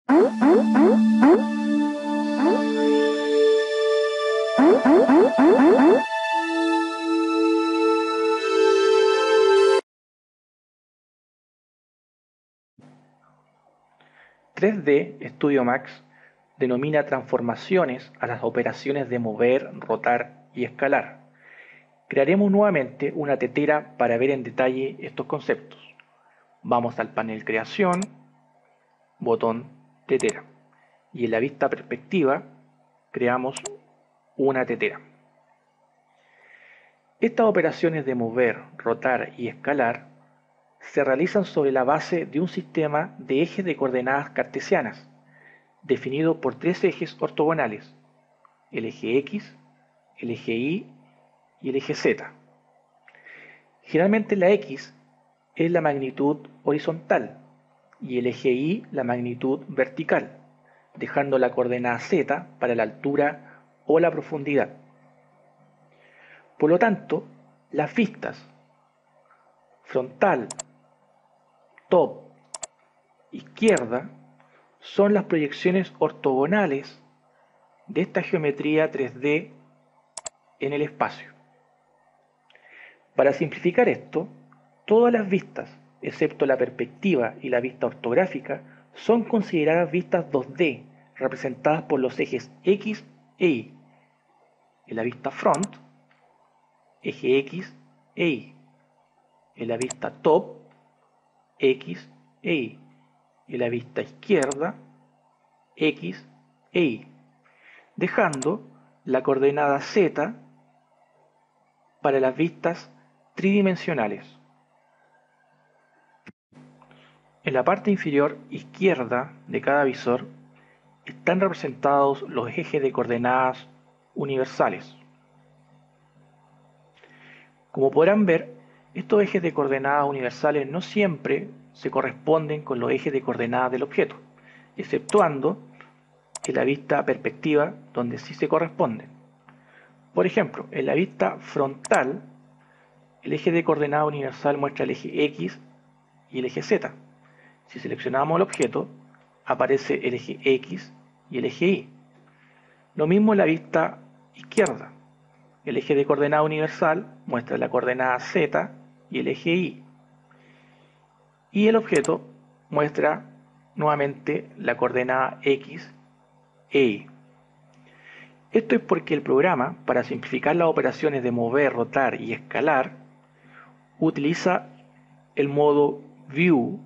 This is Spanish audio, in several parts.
3D Studio Max denomina transformaciones a las operaciones de mover, rotar y escalar. Crearemos nuevamente una tetera para ver en detalle estos conceptos. Vamos al panel Creación, botón Tetera, y en la vista perspectiva creamos una tetera. Estas operaciones de mover, rotar y escalar se realizan sobre la base de un sistema de ejes de coordenadas cartesianas, definido por tres ejes ortogonales: el eje X, el eje Y y el eje Z. Generalmente la X es la magnitud horizontal y el eje Y la magnitud vertical, dejando la coordenada Z para la altura o la profundidad. Por lo tanto, las vistas frontal, top, izquierda son las proyecciones ortogonales de esta geometría 3D en el espacio. Para simplificar esto, todas las vistas, excepto la perspectiva y la vista ortográfica, son consideradas vistas 2D, representadas por los ejes X e Y. En la vista front, eje X e Y. En la vista top, X e Y. En la vista izquierda, X e Y, dejando la coordenada Z para las vistas tridimensionales. En la parte inferior izquierda de cada visor están representados los ejes de coordenadas universales. Como podrán ver, estos ejes de coordenadas universales no siempre se corresponden con los ejes de coordenadas del objeto, exceptuando en la vista perspectiva, donde sí se corresponden. Por ejemplo, en la vista frontal, el eje de coordenada universal muestra el eje X y el eje Z. Si seleccionamos el objeto, aparece el eje X y el eje Y. Lo mismo en la vista izquierda. El eje de coordenada universal muestra la coordenada Z y el eje Y. Y el objeto muestra nuevamente la coordenada X e Y. Esto es porque el programa, para simplificar las operaciones de mover, rotar y escalar, utiliza el modo View,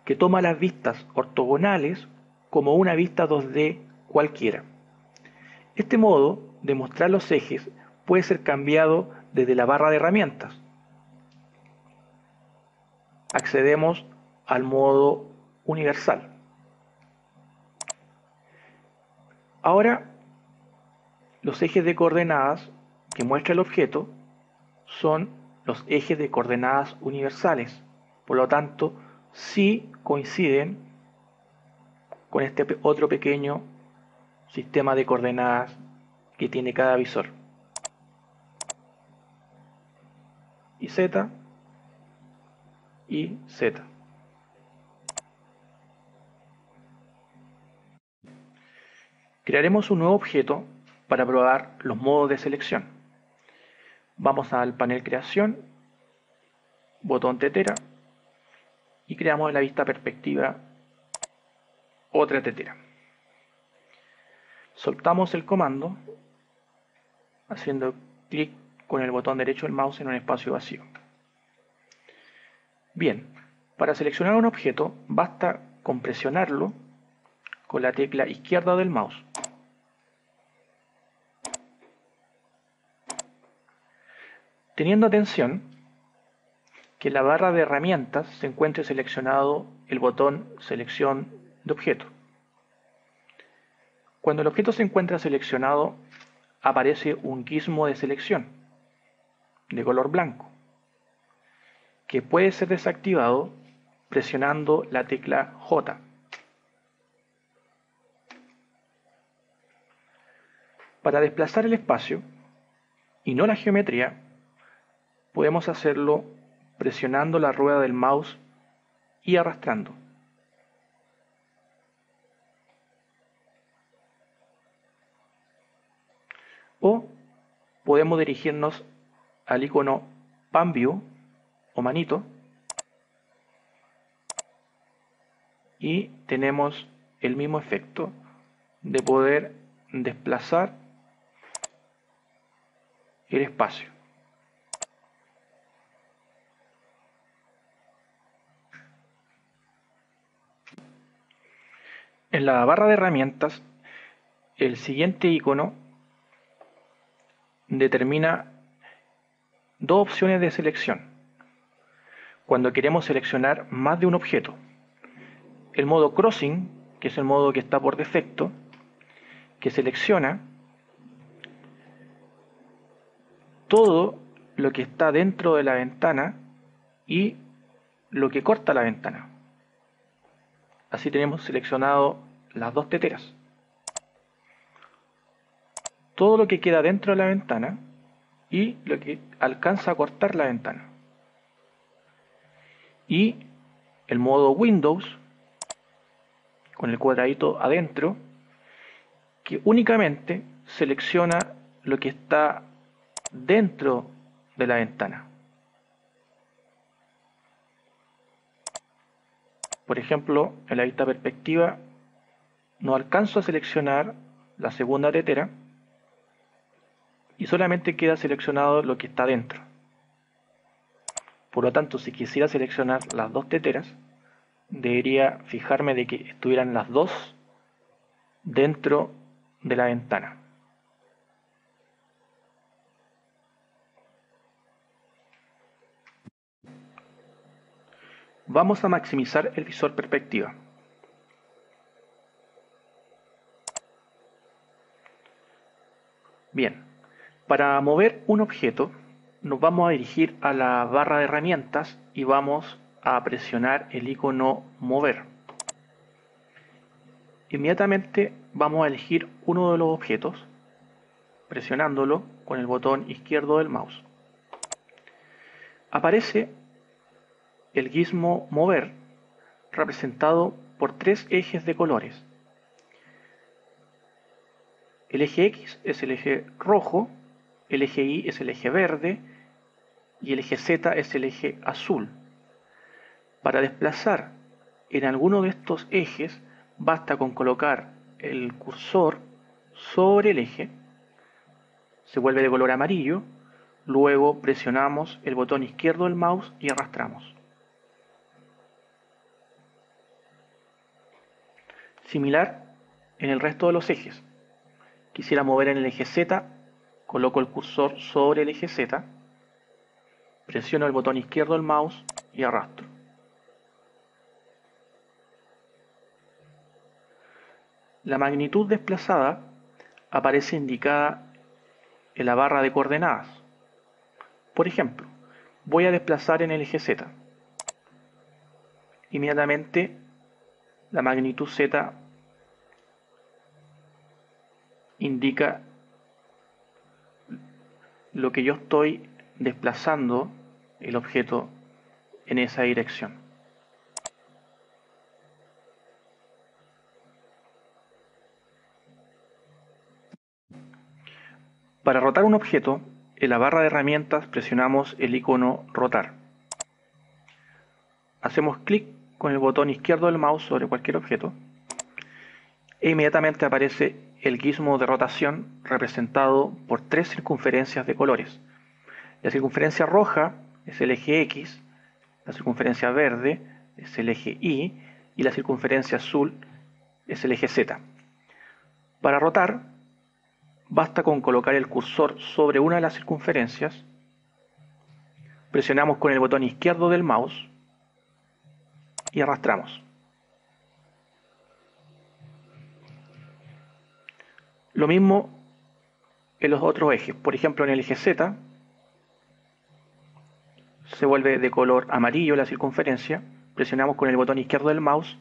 que toma las vistas ortogonales como una vista 2D cualquiera. Este modo de mostrar los ejes puede ser cambiado desde la barra de herramientas. Accedemos al modo universal. Ahora, los ejes de coordenadas que muestra el objeto son los ejes de coordenadas universales. Por lo tanto, sí coinciden con este otro pequeño sistema de coordenadas que tiene cada visor. Y Z y Z. Crearemos un nuevo objeto para probar los modos de selección. Vamos al panel Creación, botón Tetera, y creamos en la vista perspectiva otra tetera. Soltamos el comando haciendo clic con el botón derecho del mouse en un espacio vacío. Bien, para seleccionar un objeto basta con presionarlo con la tecla izquierda del mouse. Teniendo atención que en la barra de herramientas se encuentre seleccionado el botón Selección de objeto. Cuando el objeto se encuentra seleccionado, aparece un gizmo de selección de color blanco, que puede ser desactivado presionando la tecla J. Para desplazar el espacio y no la geometría, podemos hacerlo presionando la rueda del mouse y arrastrando. podemos dirigirnos al icono Pan View o manito y tenemos el mismo efecto de poder desplazar el espacio. En la barra de herramientas, el siguiente icono determina dos opciones de selección cuando queremos seleccionar más de un objeto. El modo Crossing, que es el modo que está por defecto, que selecciona todo lo que está dentro de la ventana y lo que corta la ventana. Así tenemos seleccionado las dos teteras. Todo lo que queda dentro de la ventana y lo que alcanza a cortar la ventana. Y el modo Windows, con el cuadradito adentro, que únicamente selecciona lo que está dentro de la ventana. Por ejemplo, en la vista perspectiva no alcanzo a seleccionar la segunda tetera y solamente queda seleccionado lo que está dentro. Por lo tanto, si quisiera seleccionar las dos teteras, debería fijarme de que estuvieran las dos dentro de la ventana. Vamos a maximizar el visor perspectiva. Bien, para mover un objeto nos vamos a dirigir a la barra de herramientas y vamos a presionar el icono mover. Inmediatamente vamos a elegir uno de los objetos presionándolo con el botón izquierdo del mouse. Aparece el gizmo mover representado por tres ejes de colores. El eje X es el eje rojo, el eje Y es el eje verde y el eje Z es el eje azul. Para desplazar en alguno de estos ejes basta con colocar el cursor sobre el eje, se vuelve de color amarillo, luego presionamos el botón izquierdo del mouse y arrastramos. Similar en el resto de los ejes. Quisiera mover en el eje Z, coloco el cursor sobre el eje Z, presiono el botón izquierdo del mouse y arrastro. La magnitud desplazada aparece indicada en la barra de coordenadas. Por ejemplo, voy a desplazar en el eje Z. Inmediatamente la magnitud Z indica lo que yo estoy desplazando el objeto en esa dirección. Para rotar un objeto, en la barra de herramientas presionamos el icono rotar. Hacemos clic con el botón izquierdo del mouse sobre cualquier objeto e inmediatamente aparece el gizmo de rotación representado por tres circunferencias de colores. La circunferencia roja es el eje X, la circunferencia verde es el eje Y y la circunferencia azul es el eje Z. Para rotar, basta con colocar el cursor sobre una de las circunferencias, presionamos con el botón izquierdo del mouse y arrastramos. Lo mismo en los otros ejes. Por ejemplo, en el eje Z se vuelve de color amarillo la circunferencia, presionamos con el botón izquierdo del mouse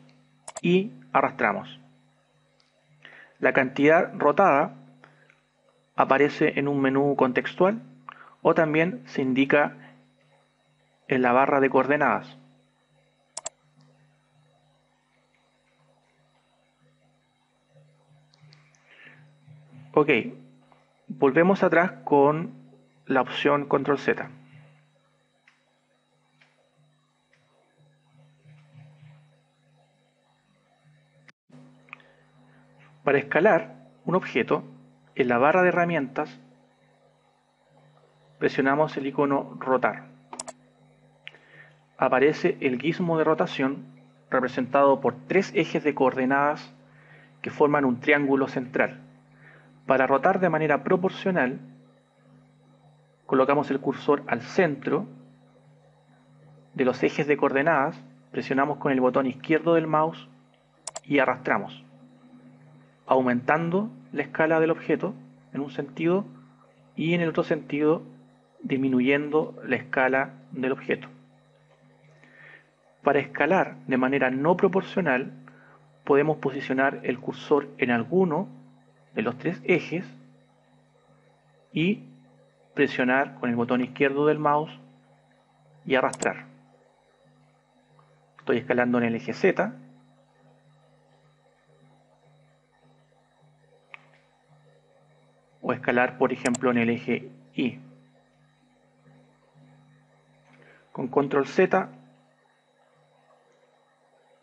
y arrastramos. La cantidad rotada aparece en un menú contextual o también se indica en la barra de coordenadas. Ok, volvemos atrás con la opción Control Z. Para escalar un objeto, en la barra de herramientas presionamos el icono Rotar. Aparece el gizmo de rotación representado por 3 ejes de coordenadas que forman un triángulo central. Para rotar de manera proporcional, colocamos el cursor al centro de los ejes de coordenadas, presionamos con el botón izquierdo del mouse y arrastramos, aumentando la escala del objeto en un sentido y en el otro sentido disminuyendo la escala del objeto. Para escalar de manera no proporcional, podemos posicionar el cursor en alguno de los 3 ejes y presionar con el botón izquierdo del mouse y arrastrar. Estoy escalando en el eje Z. O escalar, por ejemplo, en el eje Y. Con Control Z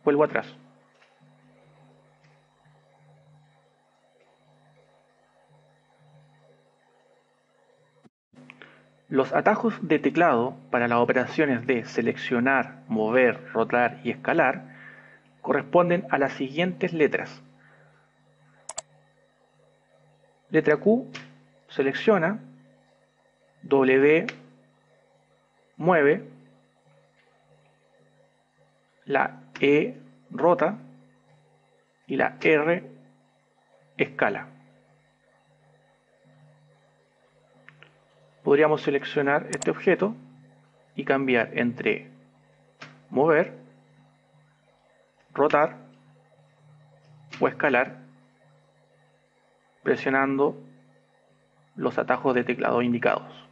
vuelvo atrás. Los atajos de teclado para las operaciones de seleccionar, mover, rotar y escalar corresponden a las siguientes letras. Letra Q, selecciona. W, mueve. La E, rota. Y la R, escala. Podríamos seleccionar este objeto y cambiar entre mover, rotar o escalar presionando los atajos de teclado indicados.